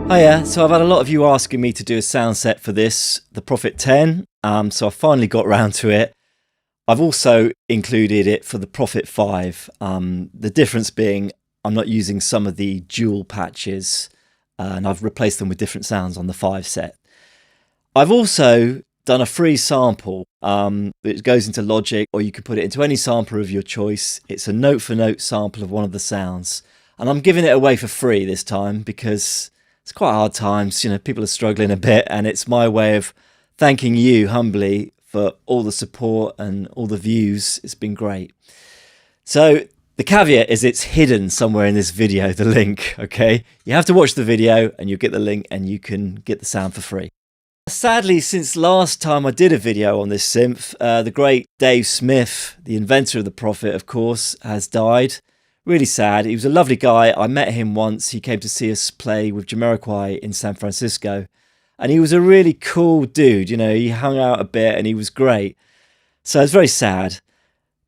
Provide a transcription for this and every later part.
Hiya, so I've had a lot of you asking me to do a sound set for this, the Prophet 10, so I finally got round to it. I've also included it for the Prophet 5, the difference being I'm not using some of the dual patches and I've replaced them with different sounds on the 5 set. I've also done a free sample that goes into Logic, or you can put it into any sampler of your choice. It's a note-for-note sample of one of the sounds, and I'm giving it away for free this time because it's quite hard times, you know, people are struggling a bit, and it's my way of thanking you humbly for all the support and all the views. It's been great. So the caveat is it's hidden somewhere in this video, the link, okay? You have to watch the video and you'll get the link and you can get the sound for free. Sadly, since last time I did a video on this synth, the great Dave Smith, the inventor of the Prophet, of course, has died. Really sad. He was a lovely guy. I met him once. He came to see us play with Jamiroquai in San Francisco. And he was a really cool dude. You know, he hung out a bit and he was great. So it's very sad.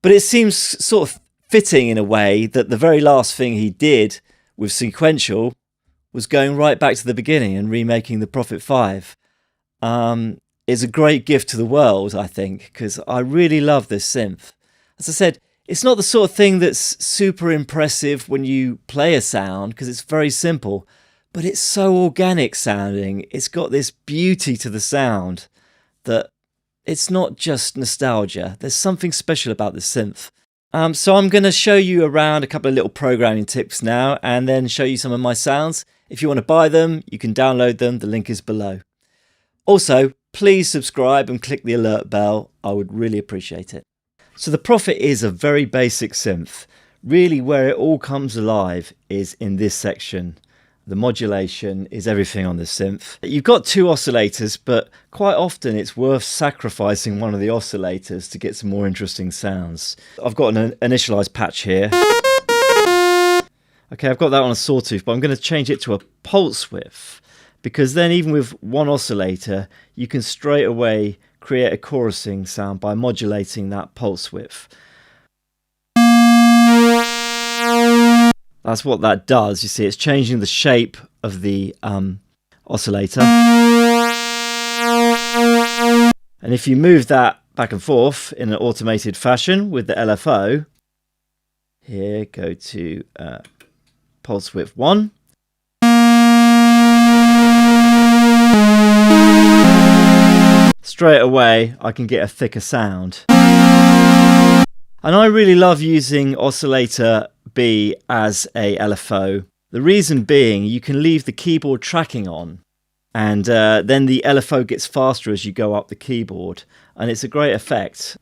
But it seems sort of fitting in a way that the very last thing he did with Sequential was going right back to the beginning and remaking the Prophet 5. Is a great gift to the world, I think, because I really love this synth. As I said, it's not the sort of thing that's super impressive when you play a sound because it's very simple, but it's so organic sounding. It's got this beauty to the sound that it's not just nostalgia. There's something special about this synth. So I'm going to show you around a couple of little programming tips now and then show you some of my sounds. If you want to buy them, you can download them. The link is below. Also, please subscribe and click the alert bell. I would really appreciate it. So the Prophet is a very basic synth. Really where it all comes alive is in this section. The modulation is everything on the synth. You've got 2 oscillators, but quite often it's worth sacrificing one of the oscillators to get some more interesting sounds. I've got an initialized patch here. Okay, I've got that on a sawtooth, but I'm going to change it to a pulse width, because then even with one oscillator, you can straight away create a chorusing sound by modulating that pulse width. That's what that does. You see, it's changing the shape of the oscillator. And if you move that back and forth in an automated fashion with the LFO, here, go to pulse width 1. Straight away, I can get a thicker sound. And I really love using oscillator B as a LFO. The reason being, you can leave the keyboard tracking on, and then the LFO gets faster as you go up the keyboard, and it's a great effect.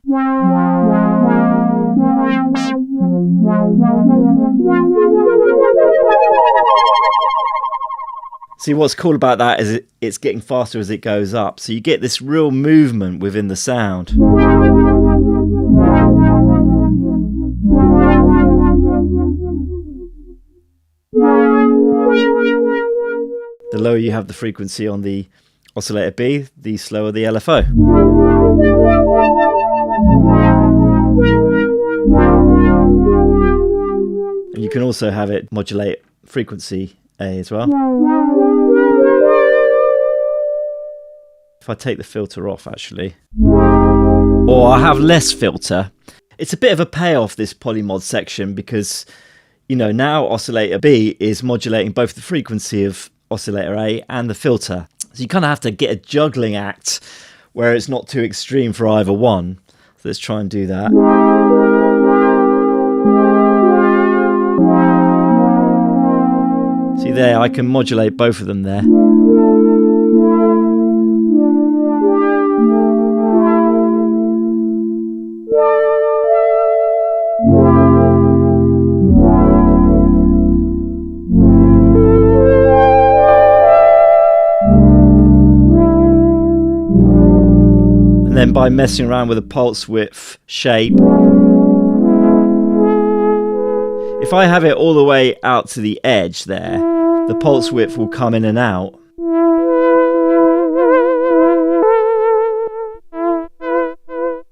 See, what's cool about that is it's getting faster as it goes up, so you get this real movement within the sound. The lower you have the frequency on the oscillator B, the slower the LFO. And you can also have it modulate frequency A as well. If I take the filter off, actually, or I have less filter, it's a bit of a payoff, this polymod section, because, you know, now oscillator B is modulating both the frequency of oscillator A and the filter. So you kind of have to get a juggling act where it's not too extreme for either one. So let's try and do that. See there, I can modulate both of them there. And then by messing around with the pulse width shape, if I have it all the way out to the edge there, the pulse width will come in and out.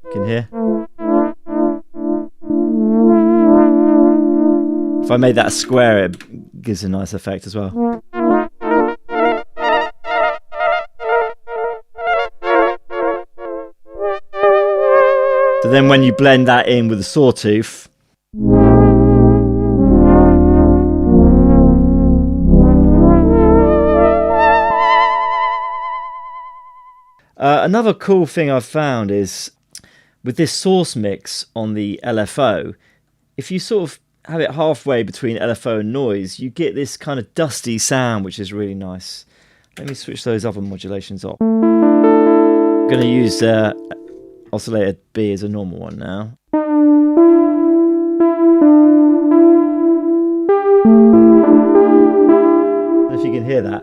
You can hear? If I made that a square, it gives a nice effect as well. But then when you blend that in with the sawtooth, another cool thing I've found is with this source mix on the LFO, if you sort of have it halfway between LFO and noise, you get this kind of dusty sound, which is really nice. Let me switch those other modulations off. I'm going to use oscillator B as a normal one now. I don't know if you can hear that.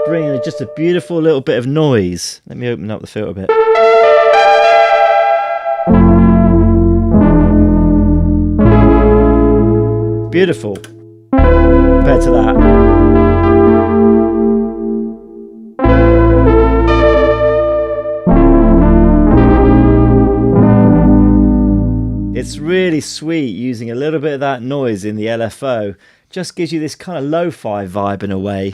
Bringing just a beautiful little bit of noise. Let me open up the filter a bit. Beautiful compared to that. It's really sweet using a little bit of that noise in the LFO. Just gives you this kind of lo-fi vibe in a way.